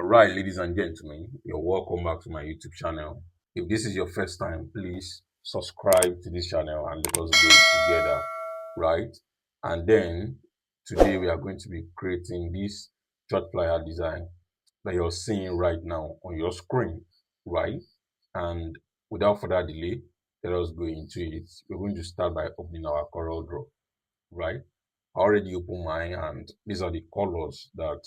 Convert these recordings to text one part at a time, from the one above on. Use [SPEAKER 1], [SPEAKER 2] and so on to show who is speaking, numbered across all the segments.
[SPEAKER 1] Right, ladies and gentlemen, you're welcome back to my YouTube channel. If this is your first time, please subscribe to this channel and let us go together, right? And then today we are going to be creating this chart flyer design that you're seeing right now on your screen, right? And without further delay, let us go into it. We're going to start by opening our CorelDraw, right? I already opened mine, and these are the colors that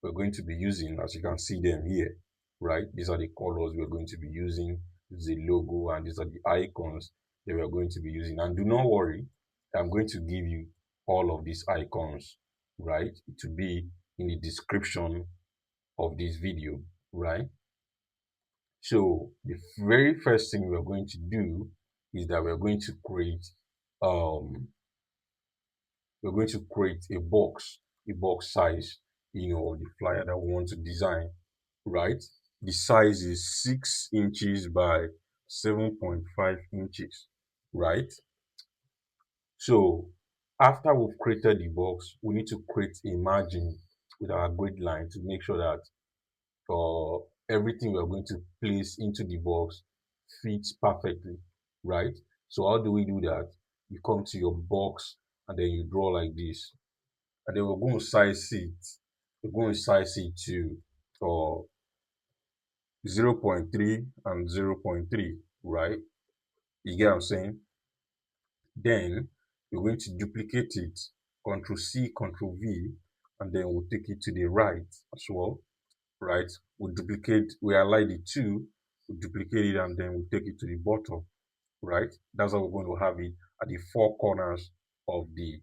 [SPEAKER 1] we're going to be using. As you can see them here, right? These are the colors we're going to be using. This is the logo, and these are the icons that we're going to be using. And do not worry, I'm going to give you all of these icons, right? To be in the description of this video, right? So the very first thing we're going to do is that um we're going to create a box size, of the flyer that we want to design, right? The size is 6 inches by 7.5 inches, right? So after we've created the box, we need to create a margin with our grid line to make sure that everything we're going to place into the box fits perfectly, right? So how do we do that? You come to your box and then you draw like this, and then we're going to size it. We're going to size it to uh, 0.3 and 0.3, right? You get what I'm saying? Then we're going to duplicate it, Control C, Control V, and then we'll take it to the right as well, right? We align the two, we duplicate it, and then we take it to the bottom, right? That's how we're going to have it at the four corners of the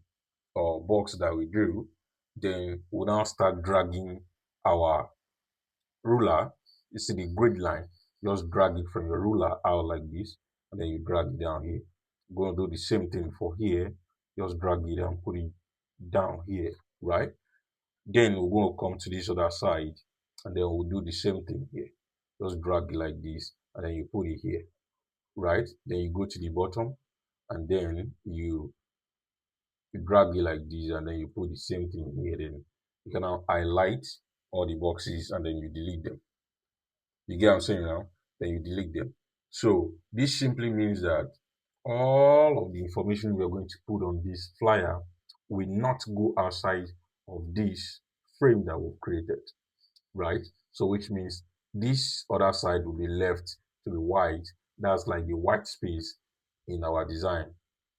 [SPEAKER 1] box that we drew. Then we'll now start dragging our ruler. You see the grid line, just drag it from your ruler out like this, and then you drag it down here. We're going to do the same thing for here. Just drag it and put it down here, right? Then we're going to come to this other side, and then we'll do the same thing here. Just drag it like this, and then you put it here, right? Then you go to the bottom, and then you drag it like this, and then you put the same thing here. Then you can now highlight all the boxes, and then you delete them. You get what I'm saying now? Then you delete them. So this simply means that all of the information we are going to put on this flyer will not go outside of this frame that we've created, right? So which means this other side will be left to be white. That's like the white space in our design.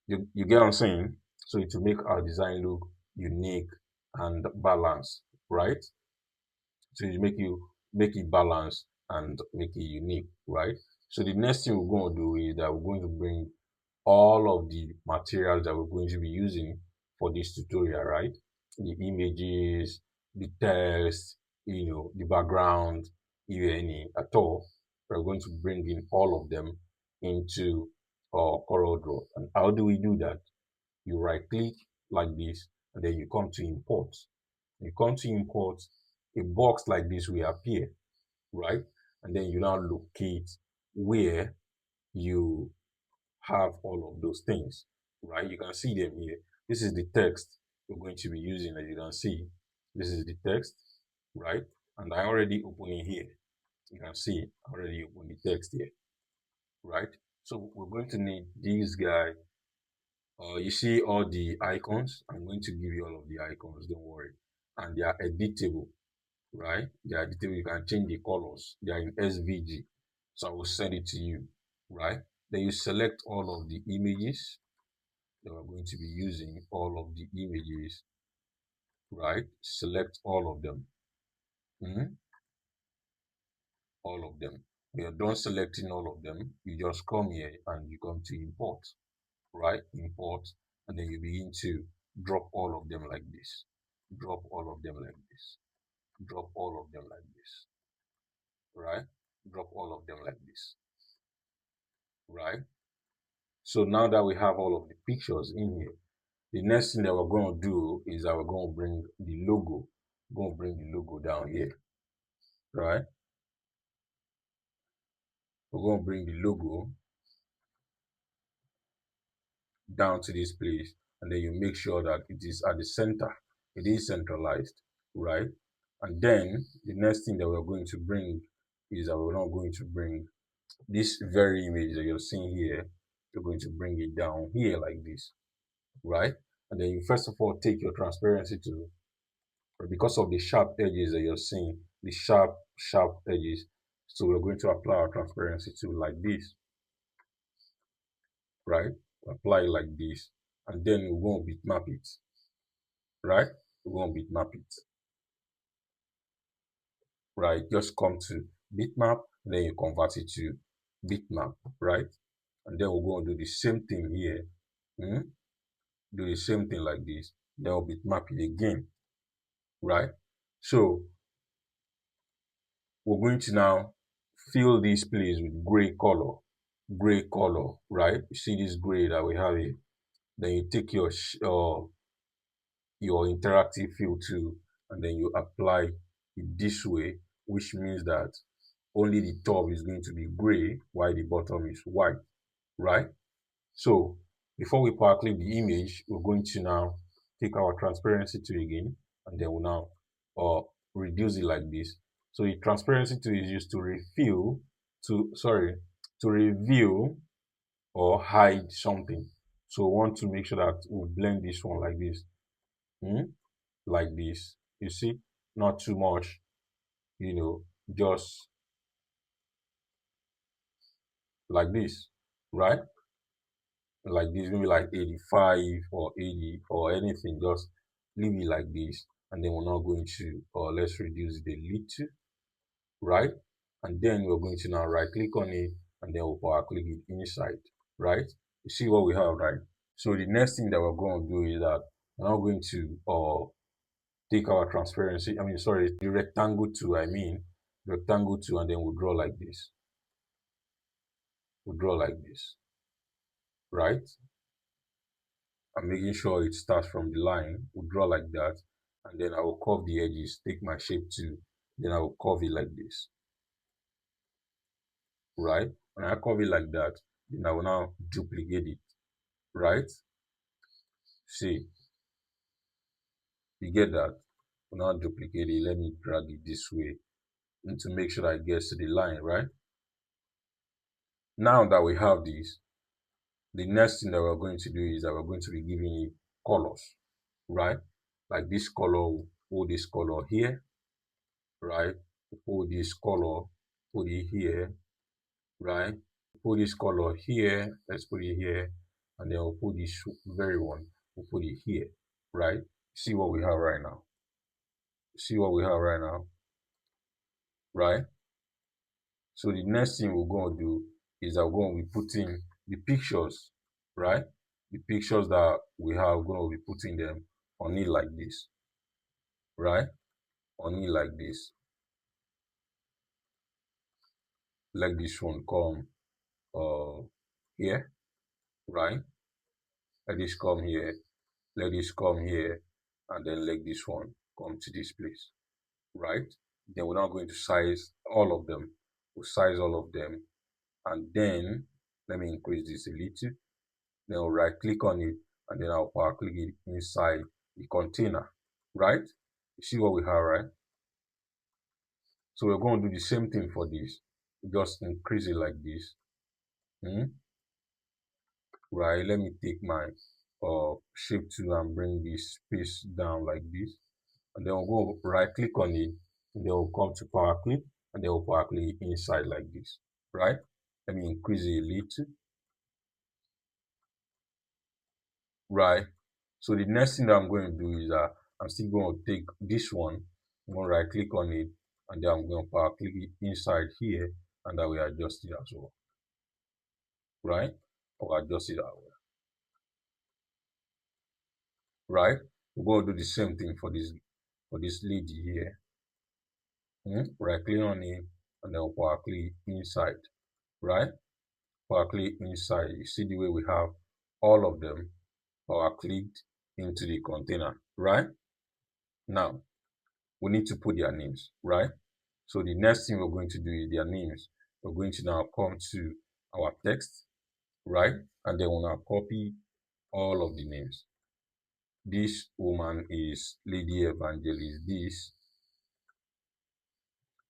[SPEAKER 1] You get what I'm saying? So it will make our design look unique and balanced, right? So it make it balanced and make it unique, right? So the next thing we're going to do is that we're going to bring all of the materials that we're going to be using for this tutorial, right? The images, the text, the background, even any at all. We're going to bring in all of them into CorelDraw. And how do we do that? You right click like this, and then you come to import. You come to import, a box like this will appear, right? And then you now locate where you have all of those things, right? You can see them here. This is the text we're going to be using. As you can see, this is the text, right? And I already opened it here. You can see I already opened the text here, right? So we're going to need this guy. You see all the icons. I'm going to give you all of the icons, don't worry. And they are editable, right? They are editable. You can change the colors. They are in SVG. So I will send it to you, right? Then you select all of the images that we're going to be using, all of the images, right? Select all of them. All of them. When you're done selecting all of them, you just come here and you come to import, right? Import, and then you begin to drop all of them like this. Drop all of them like this. Drop all of them like this, right? Drop all of them like this, right? So now that we have all of the pictures in here, the next thing that we're going to do is that we're going to bring the logo. We're going to bring the logo down here, right? We're going to bring the logo down to this place, and then you make sure that it is at the center. It is centralized, right? And then the next thing that we're going to bring is that we're not going to bring this very image that you're seeing here. You're going to bring it down here like this, right? And then you first of all take your transparency tool, because of the sharp edges that you're seeing, the sharp edges. So we're going to apply our transparency tool like this, right? Apply it like this, and then we won't bitmap it, right? We won't bitmap it, right? Just come to bitmap, then you convert it to bitmap, right? And then we're going to do the same thing here. Do the same thing like this. Then we'll bitmap it again, right? So we're going to now fill this place with gray color, right? You see this gray that we have here. Then you take your interactive fill tool, and then you apply it this way, which means that only the top is going to be gray while the bottom is white, right? So before we power clip the image, we're going to now take our transparency tool again, and then we'll now reduce it like this. So the transparency tool is used to reveal or hide something. So we want to make sure that we blend this one like this, like this. You see, not too much, just like this, right? Like this, maybe like 85 or 80 or anything. Just leave it like this, and then we're not going to, let's reduce it a little, right? And then we're going to now right click on it, and then we'll power click it inside, right? You see what we have, right? So the next thing that we're going to do is that we're now going to take our transparency, the rectangle tool, rectangle tool, and then we'll draw like this. We'll draw like this, right? I'm making sure it starts from the line. We'll draw like that, and then I will curve the edges, take my shape tool, then I will curve it like this, right? When I curve it like that, then I will now duplicate it, right? See, you get that? We'll now duplicate it. Let me drag it this way and to make sure that it gets to the line, right? Now that we have this, the next thing that we're going to do is that we're going to be giving it colors, right? Like this color, put this color here, right? Put this color, put it here, right? Put this color here, let's put it here, and then we'll put this very one, we'll put it here, right? See what we have right now. See what we have right now, right? So the next thing we're going to do is that we're going to be putting the pictures, right? The pictures that we have, going to be putting them on it like this, right? On it like this. Let this one come here, right? Let this come here, let this come here, and then let this one come to this place, right? Then we're now going to size all of them. We'll size all of them, and then let me increase this a little. Then I'll right click on it, and then I'll power click it inside the container, right? You see what we have, right? So we're going to do the same thing for this. Just increase it like this. Right, let me take my shape tool and bring this space down like this, and then we'll go right click on it, and then we'll come to power clip, and then we'll power clip inside like this, right? Let me increase it a little, right? So the next thing that I'm going to do is that I'm still going to take this one, I'm going to right click on it, and then I'm going to power click it inside here, and that we adjust it as well, right? Or adjust it that way, right? We're going to do the same thing for this lady here. Right click on it, and then power click inside, right? Power click inside. You see the way we have all of them power clicked into the container, right? Now we need to put their names, right? So the next thing we're going to do is their names. We're going to now come to our text, right? And then we'll now copy all of the names. This woman is Lady Evangelist. This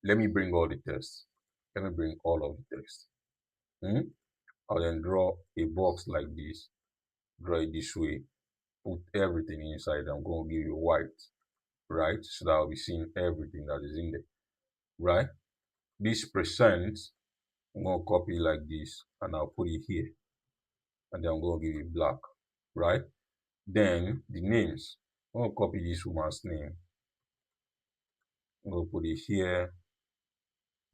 [SPEAKER 1] Let me bring all the text. Let me bring all of the text. Hmm? I'll then draw a box like this. Draw it this way. Put everything inside. I'm going to give you white, right? So that I'll be seeing everything that is in there, right? This percent, I'm going to copy like this and I'll put it here. And then I'm going to give it black, right? Then the names, I'm going to copy this woman's name. I'm going to put it here,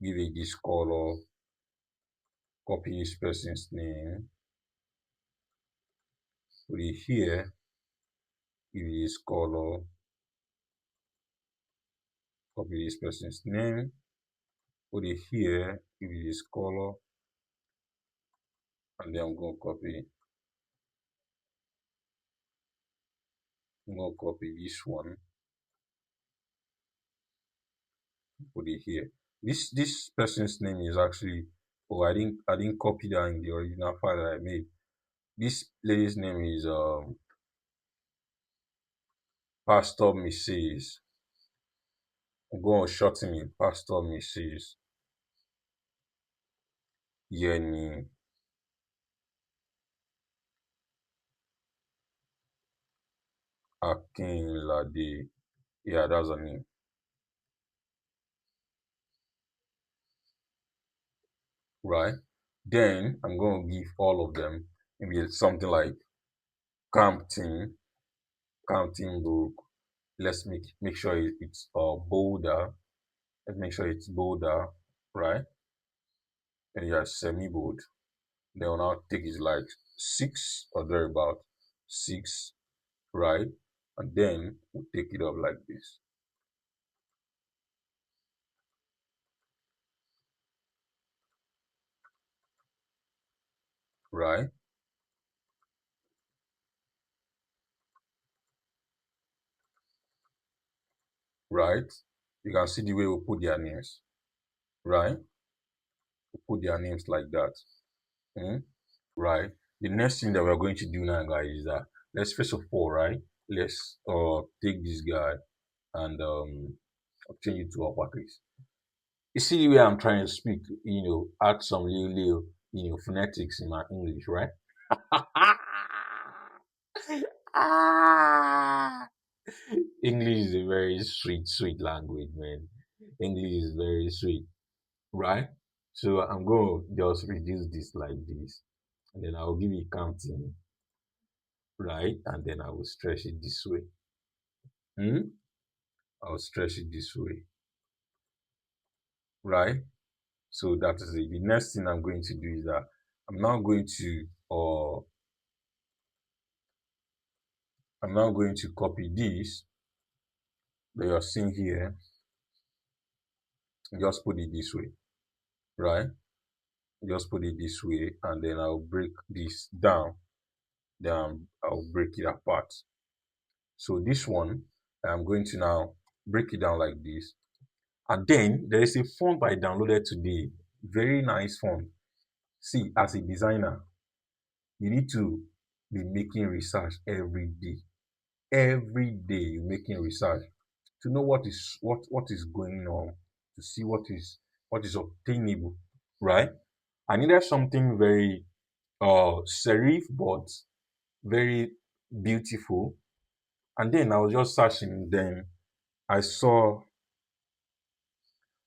[SPEAKER 1] give it this color, copy this person's name, put it here, give it this color, copy this person's name, put it here, give it this color, and then I'm going to copy this one, put it here. This person's name is actually, oh, I didn't copy that in the original file that I made. This lady's name is Pastor Mrs. I'm going to shorten it, Pastor Mrs. Yeni Akinlade. Yeah, that's her name, right? Then I'm going to give all of them maybe something like Campton, Campton book. Let's make sure it's bolder. Let's make sure it's bolder, right? And yeah, semi bold. Then I'll now take it like 6 or thereabout, 6, right? And then we'll take it up like this, right? Right? You can see the way we put their names, right? We put their names like that. Hmm? Right? The next thing that we're going to do now, guys, is that let's first of all, right? Let's take this guy and change it to uppercase. You see the way I'm trying to speak, add some little, phonetics in my English, right? Ah! English is a very sweet, sweet language, man. English is very sweet, right? So I'm going to just reduce this like this, and then I'll give it counting, right? And then I will stretch it this way. Hmm? I'll stretch it this way, right? So that is it. The next thing I'm going to do is that I'm now going to, I'm now going to copy this that you're seeing here, and just put it this way, right? Just put it this way, and then I'll break this down. Then I'll break it apart. So this one, I'm going to now break it down like this. And then there is a font I downloaded today. Very nice font. See, as a designer, you need to be making research every day. Every day you're making research to know what is going on, to see what is obtainable, right? I needed something very serif but very beautiful. And then I was just searching, then I saw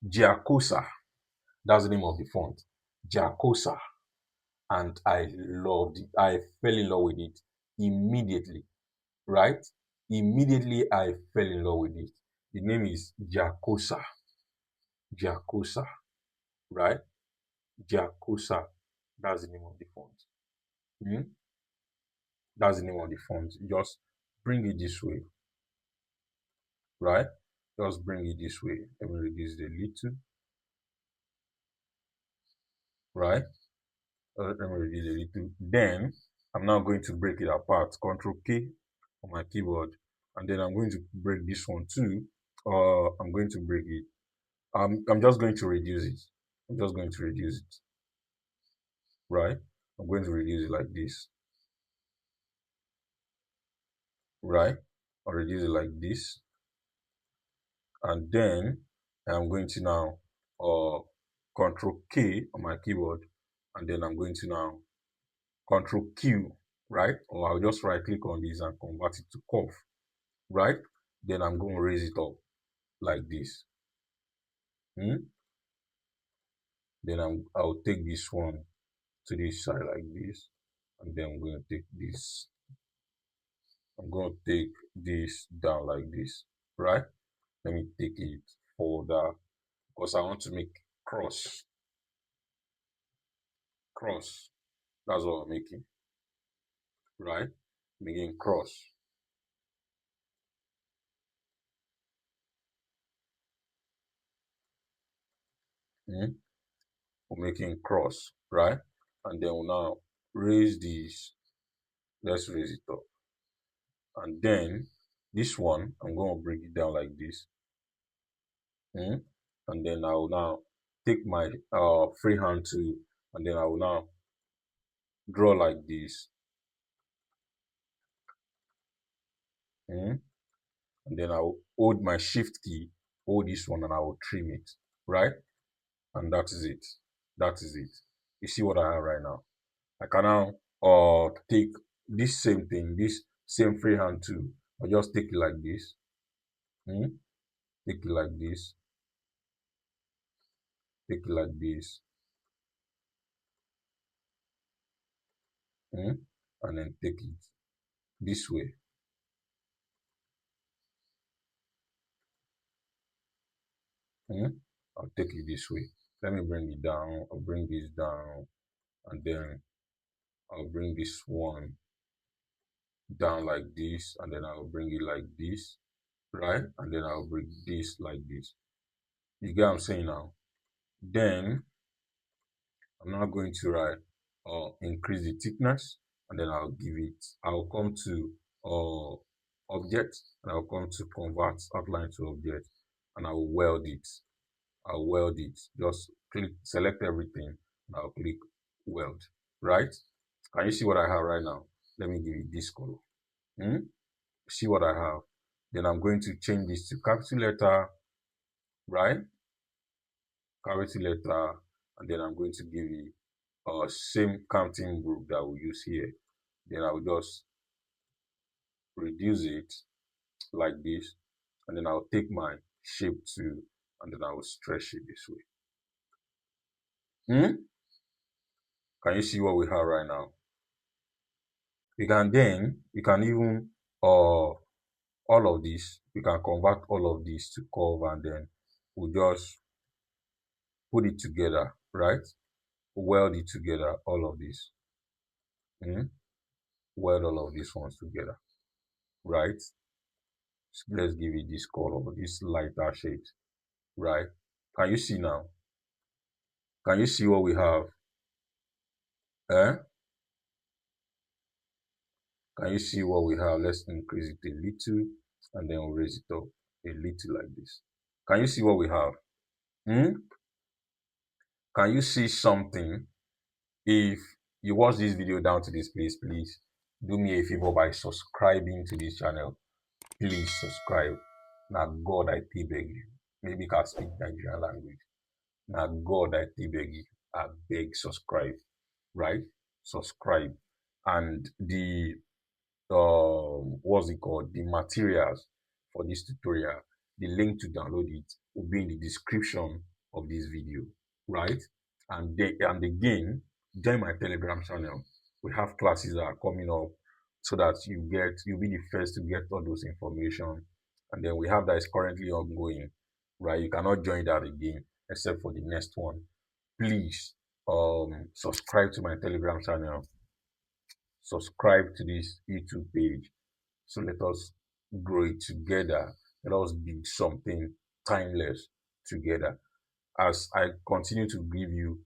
[SPEAKER 1] Giacosa. That's the name of the font. Giacosa. And I loved it. I fell in love with it immediately, right? Immediately I fell in love with it. The name is Giacosa. Giacosa, right? Giacosa. That's the name of the font. Hmm? That's the name of the font. Just bring it this way, right? Just bring it this way. Let me reduce it a little, right? Let me reduce it a little. Then I'm now going to break it apart. Control K on my keyboard, and then I'm going to break this one too. I'm going to break it. I'm just going to reduce it. I'm just going to reduce it, right? I'm going to reduce it like this, right? I'll reduce it like this, and then I'm going to now Control K on my keyboard, and then I'm going to now Control Q, right? Or I'll just right click on this and convert it to curve, right? Then I'm going to raise it up like this. Then I'll take this one to this side like this, and then I'm going to take this. I'm going to take this down like this, right? Let me take it further because I want to make cross. Cross. That's what I'm making, right? Making cross. We're making cross, right? And then we'll now raise this. Let's raise it up. And then this one, I'm going to bring it down like this. And then I will now take my freehand tool, and then I will now draw like this. And then I will hold my shift key, hold this one, and I will trim it, right? And that is it. That is it. You see what I have right now? I can now take this same thing, this same freehand tool, I just take it like this. Take it like this. Take it like this. And then take it this way. I'll take it this way. Let me bring it down. I'll bring this down, and then I'll bring this one down like this, and then I'll bring it like this, right? And then I'll bring this like this. You get what I'm saying now? Then I'm now going to write increase the thickness, and then I'll give it. I'll come to object, and I'll come to convert outline to object, and I will weld it. I'll weld it. Just click, select everything, and I'll click weld. Right? Can you see what I have right now? Let me give it this color. See what I have? Then I'm going to change this to capital letter, right? Capital letter, and then I'm going to give it same counting group that we use here. Then I will just reduce it like this, and then I'll take my shape tool, and then I will stretch it this way. Can you see what we have right now? We can even all of this, we can convert all of this to curve, and then we'll just put it together, right? Weld it together, all of this. Weld all of these ones together, right? So let's give it this color, this lighter shade, right? Can you see now? Can you see what we have? Can you see what we have? Let's increase it a little, and then we'll raise it up a little like this. Can you see what we have? Can you see something? If you watch this video down to this place, please do me a favor by subscribing to this channel. Please subscribe. Now God, I beg you. Maybe you can speak Nigerian language. Now God, I beg you. I beg subscribe. Right? Subscribe. And the what's it called? The materials for this tutorial, the link to download it will be in the description of this video, right? And again, join my Telegram channel. We have classes that are coming up so that you'll be the first to get all those information. And then we have that is currently ongoing, right? You cannot join that again except for the next one. Please subscribe to my Telegram channel, subscribe to this YouTube page. So let us grow it together. Let us build something timeless together. As I continue to give you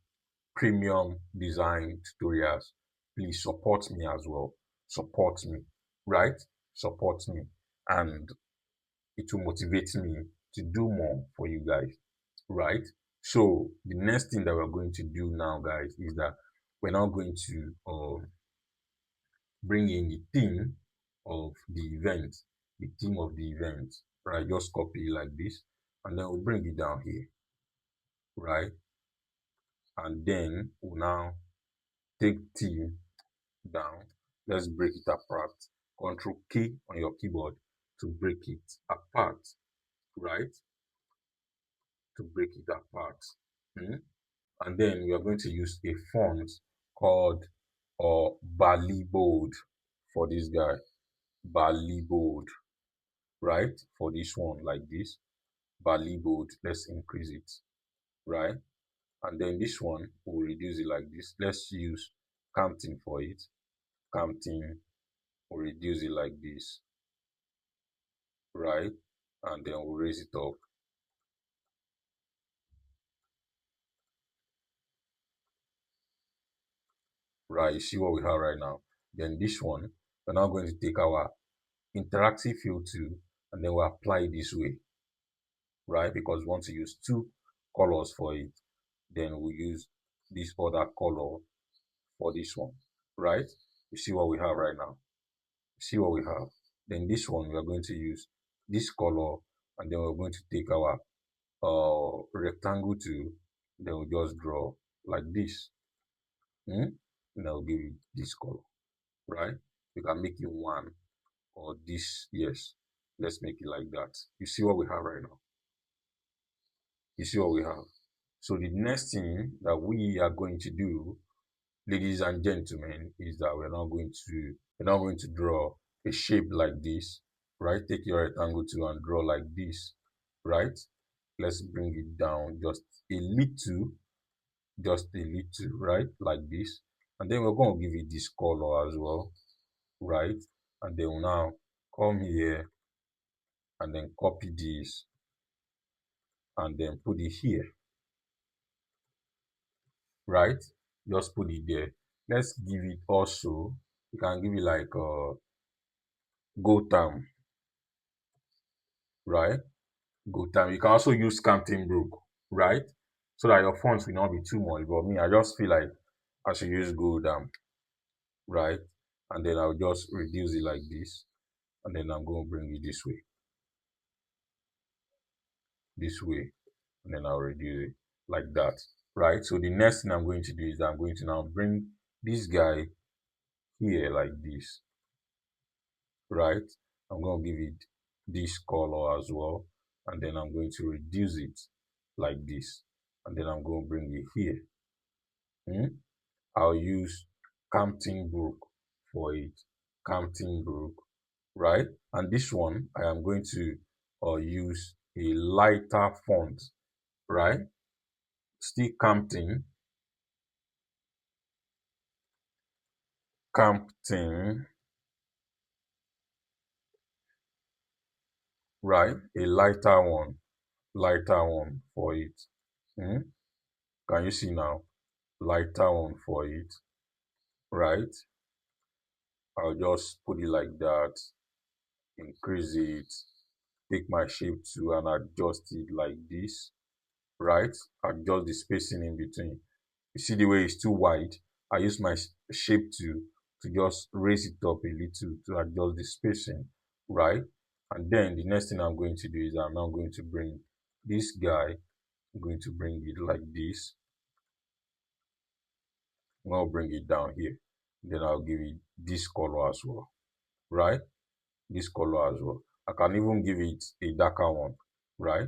[SPEAKER 1] premium design tutorials, please support me as well. Support me, right? Support me. And it will motivate me to do more for you guys, right? So the next thing that we're going to do now, guys, is that we're now going to bring in the theme of the event, the theme of the event, right? Just copy it like this, and then we'll bring it down here, right? And then we'll now take T down. Let's break it apart. Control K on your keyboard to break it apart, right? To break it apart. Hmm? And then we are going to use a font called Bali Bold for this guy. Bali Bold, right? For this one, like this. Bali Bold. Let's increase it, right? And then this one, we'll reduce it like this. Let's use Campton for it. Campton, we'll reduce it like this, right? And then we'll raise it up. Right, you see what we have right now. Then this one, we're now going to take our interactive fill tool and then we'll apply it this way, right? Because we want to use two colors for it. Then we'll use this other color for this one, right? You see what we have right now. You see what we have. Then this one, we are going to use this color and then we're going to take our rectangle tool, then we'll just draw like this. And I'll give it this color, right? You can make it one or this. Yes, let's make it like that. You see what we have right now. You see what we have. So the next thing that we are going to do, ladies and gentlemen, is that we're now going to draw a shape like this, right? Take your rectangle tool and draw like this, right? Let's bring it down just a little, right? Like this. And then we're going to give it this color as well, right? And then we'll now come here and then copy this and then put it here, right? Just put it there. Let's give it also, you can give it like Gotham, right? Gotham. You can also use Campton Brook, right? So that your fonts will not be too much. But me, I just feel like I should use Gotham, right? And then I'll just reduce it like this. And then I'm going to bring it this way, and then I'll reduce it like that, right? So the next thing I'm going to do is I'm going to now bring this guy here like this, right? I'm going to give it this color as well, and then I'm going to reduce it like this, and then I'm going to bring it here. I'll use Campton Brook for it. Campton Brook, right? And this one I am going to use a lighter font, right? Still Campton, right? A lighter one for it. Hmm? Can you see now? Lighter one for it, right? I'll just put it like that, increase it, take my shape tool and adjust it like this, right? Adjust the spacing in between. You see the way it's too wide? I use my shape tool to just raise it up a little to adjust the spacing, right? And then the next thing I'm going to do is I'm now going to bring this guy, I'm going to bring it like this. I'm going to bring it down here. Then I'll give it this color as well, right? This color as well. I can even give it a darker one, right?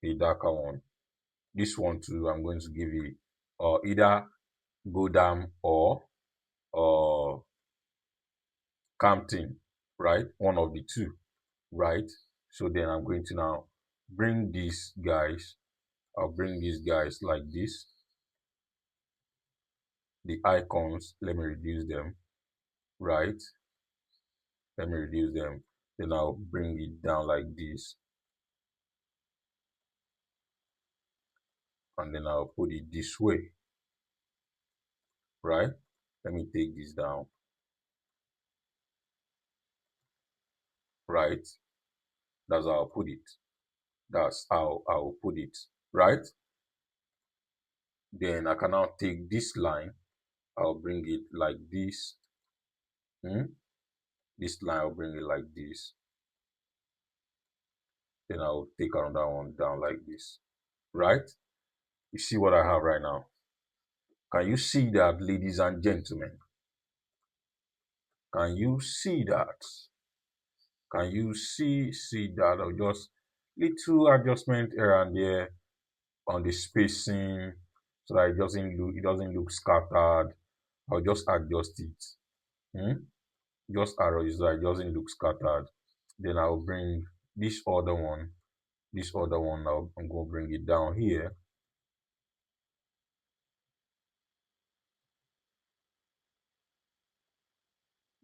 [SPEAKER 1] A darker one. This one too, I'm going to give it either Godam or uh, Campton, right? One of the two, right? So then I'm going to now bring these guys. I'll bring these guys like this. The icons, let me reduce them, right? Let me reduce them. Then I'll bring it down like this. And then I'll put it this way, right? Let me take this down, right? That's how I'll put it. That's how I'll put it, right? Then I can now take this line. I'll bring it like this. This line, I'll bring it like this. Then I'll take another one down like this, right? You see what I have right now? Can you see that, ladies and gentlemen? Can you see that? Can you see that? Or just little adjustment here and there on the spacing so that it doesn't look scattered. I'll just adjust it. Hmm? Just arrow so that it doesn't look scattered. Then I'll bring this other one. This other one now, I'm gonna bring it down here.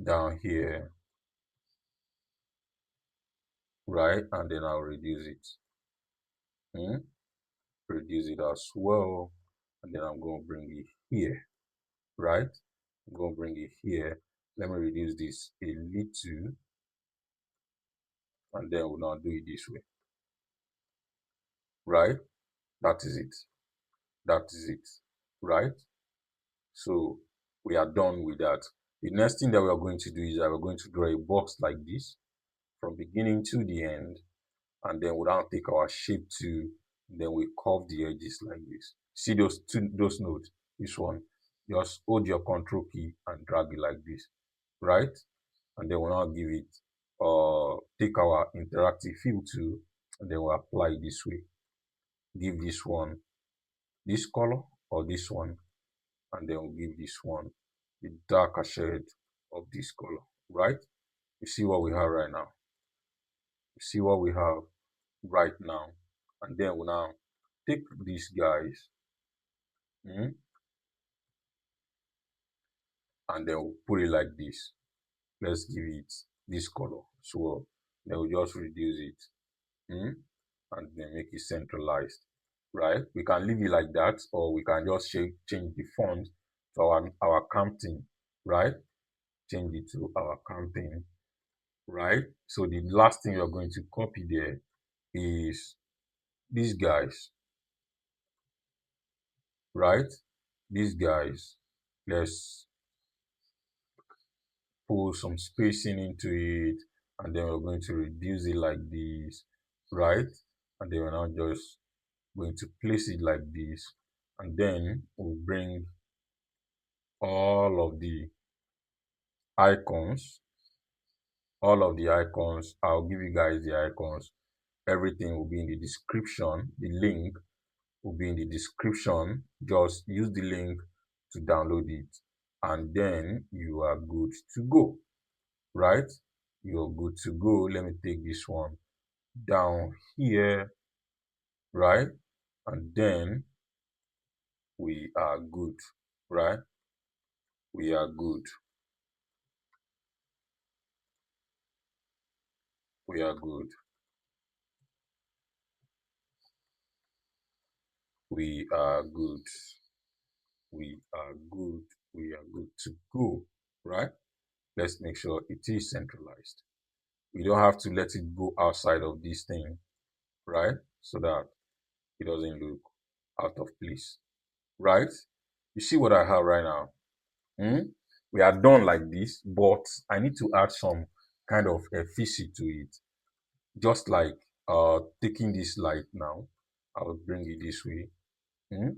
[SPEAKER 1] Down here, right? And then I'll reduce it. Hmm? Reduce it as well. And then I'm gonna bring it here, right? I'm gonna bring it here. Let me reduce this a little, and then we'll now do it this way, right? That is it. That is it, right? So we are done with that. The next thing that we are going to do is that we're going to draw a box like this from beginning to the end, and then we'll now take our shape to, then we curve the edges like this. See those nodes? This one, just hold your control key and drag it like this, right? And then we'll now give it, take our interactive fill tool, and then we'll apply it this way. Give this one this color or this one, and then we'll give this one the darker shade of this color, right? You see what we have right now. You see what we have right now. And then we'll now take these guys, and then we'll put it like this. Let's give it this color. So then we'll just reduce it, and then make it centralized, right? We can leave it like that, or we can just change the font to our counting, right? Change it to our counting, right? So the last thing you're going to copy there is these guys, right? These guys. Let's pull some spacing into it, and then we're going to reduce it like this, right? And then we're now just going to place it like this, and then we'll bring all of the icons I'll give you guys the icons. Everything will be in the description. The link will be in the description. Just use the link to download it, and then you are good to go, right? You're good to go. Let me take this one down here, right? And then we are good, right? We are good. We are good. We are good. We are good. We are good to go, right? Let's make sure it is centralized. We don't have to let it go outside of this thing, right? So that it doesn't look out of place, right? You see what I have right now? Hmm? We are done like this, but I need to add some kind of efficacy to it. Just like taking this light now, I'll bring it this way. Hmm?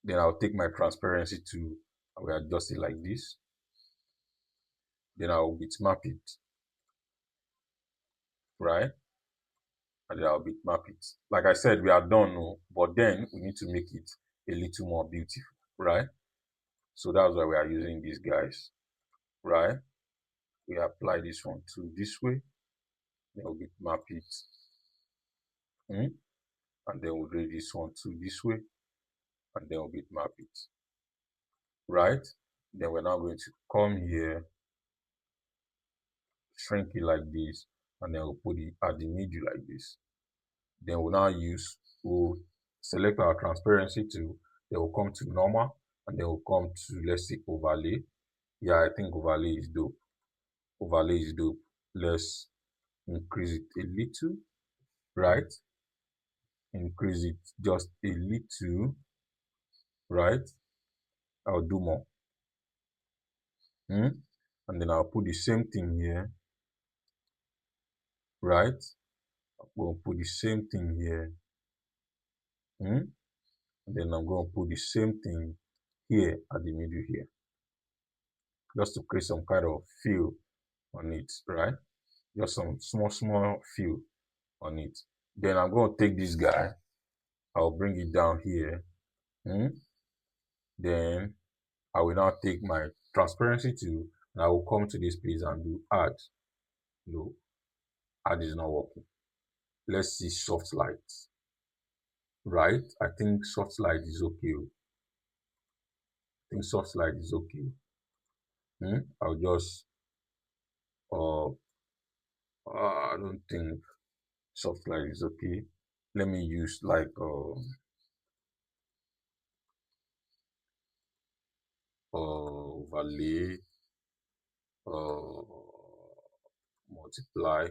[SPEAKER 1] Then I'll take my transparency to, I will adjust it like this. Then I'll bitmap it, right? And then I'll bitmap it. Like I said, we are done now, but then we need to make it a little more beautiful, right? So that's why we are using these guys, right? We apply this one to this way, then we'll bitmap it, and then we'll do this one to this way, and then we'll bitmap it, right? Then we're now going to come here, shrink it like this, and then we'll put it at the middle like this. Then we'll select our transparency tool, then we'll come to normal, and then we'll come to, let's say, overlay. Yeah, I think overlay is dope. Overlay is dope. Let's increase it a little, right? Increase it just a little, right? I'll do more. And then I'll put the same thing here, right? We'll put the same thing here. And then I'm going to put the same thing here at the middle here, just to create some kind of feel on it, right? Just some small feel on it. Then I'm going to take this guy, I'll bring it down here. Then I will now take my transparency tool and I will come to this place and do add. No, add is not working. Let's see soft light. Right? I think soft light is okay. I think soft light is okay. I'll just I don't think soft light is okay. Let me use like overlay, uh, multiply.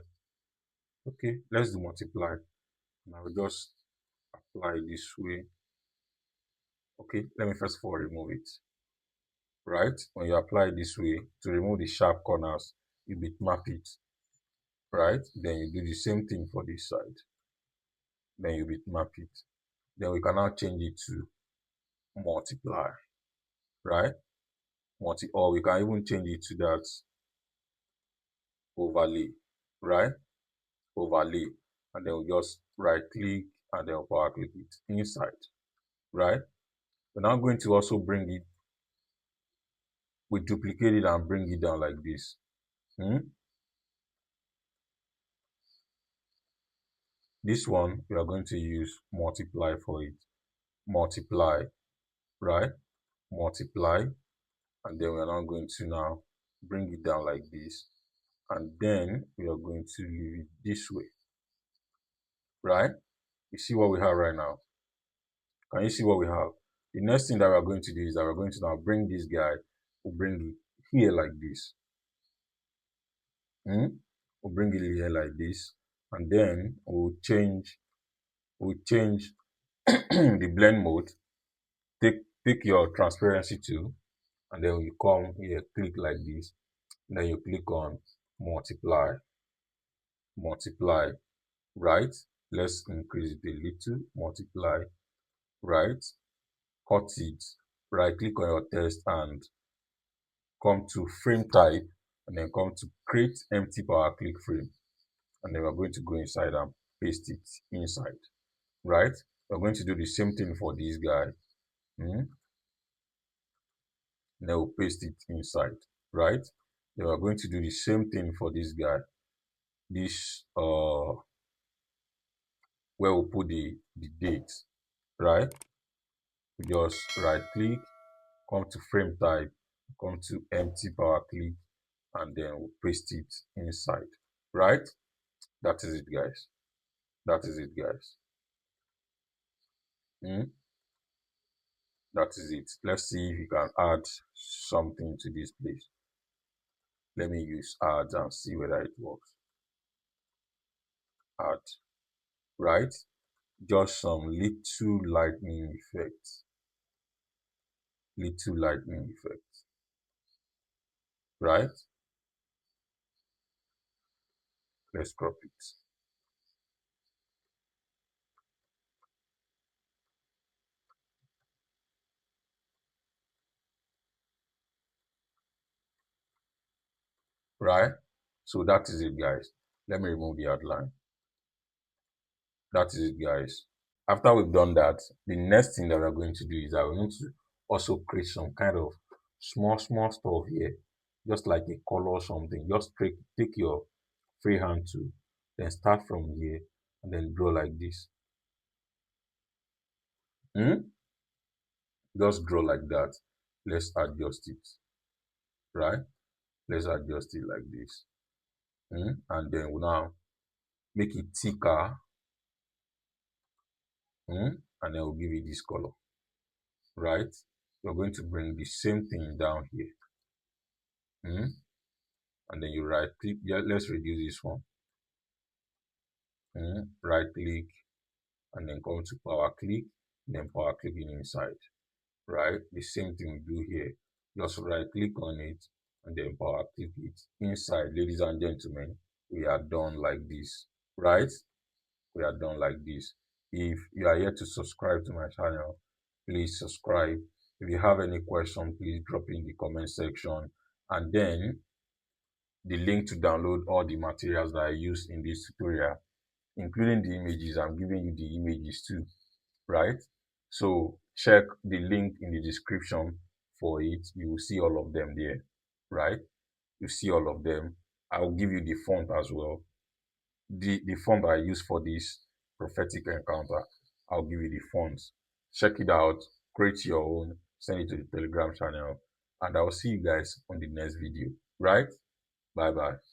[SPEAKER 1] Okay, let's do multiply. And I will just apply this way. Okay, let me first of all remove it. Right? When you apply it this way, to remove the sharp corners, you bitmap it. Right? Then you do the same thing for this side. Then you bitmap it. Then we can now change it to multiply. Right? Or we can even change it to that overlay. Right? Overlay. And then we just right click and then power click it inside. Right? We're now going to also bring it, we duplicate it and bring it down like this. This one, we are going to use multiply for it. Multiply, right? Multiply. And then we are now going to now bring it down like this. And then we are going to leave it this way, right? You see what we have right now? Can you see what we have? The next thing that we're going to do is that we're going to now bring this guy, we'll bring it here like this. We'll bring it here like this. And then we'll change the blend mode. Take your transparency tool, and then you come here, click like this. Then you click on multiply, right? Let's increase it a little, multiply, right? Cut it, right click on your text and come to frame type, and then come to create empty power click frame. And then we're going to go inside and paste it inside, right? We're going to do the same thing for this guy. Then we'll paste it inside, right? Then we're going to do the same thing for this guy. This where we'll put the date, right? We just right click, come to frame type, come to empty power click, and then we'll paste it inside, right? That is it, guys. That is it, guys. That is it. Let's see if you can add something to this place. Let me use add and see whether it works. Add, right? Just some little lightning effects. Little lightning effects, right? Let's crop it. Right? So that is it, guys. Let me remove the outline. That is it, guys. After we've done that, the next thing that we're going to do is that we're going to also create some kind of small stuff here, just like a color or something. Just take your freehand tool, then start from here and then draw like this. Just draw like that. Let's adjust it, right? Let's adjust it like this. And then we'll now make it thicker. And then we'll give it this color, right? We're going to bring the same thing down here. And then you right click. Yeah, let's reduce this one. Right click and then come to power click, and then power clicking inside, right? The same thing we do here. Just right click on it and then power click it inside. Ladies and gentlemen, we are done like this, right? We are done like this. If you are yet to subscribe to my channel, please subscribe. If you have any question, please drop it in the comment section. And then the link to download all the materials that I use in this tutorial, including the images. I'm giving you the images too, right? So check the link in the description for it. You will see all of them there, right? You see all of them. I'll give you the font as well. The font I use for this prophetic encounter, I'll give you the fonts. Check it out, create your own, send it to the Telegram channel, and I'll see you guys on the next video, right? Bye bye.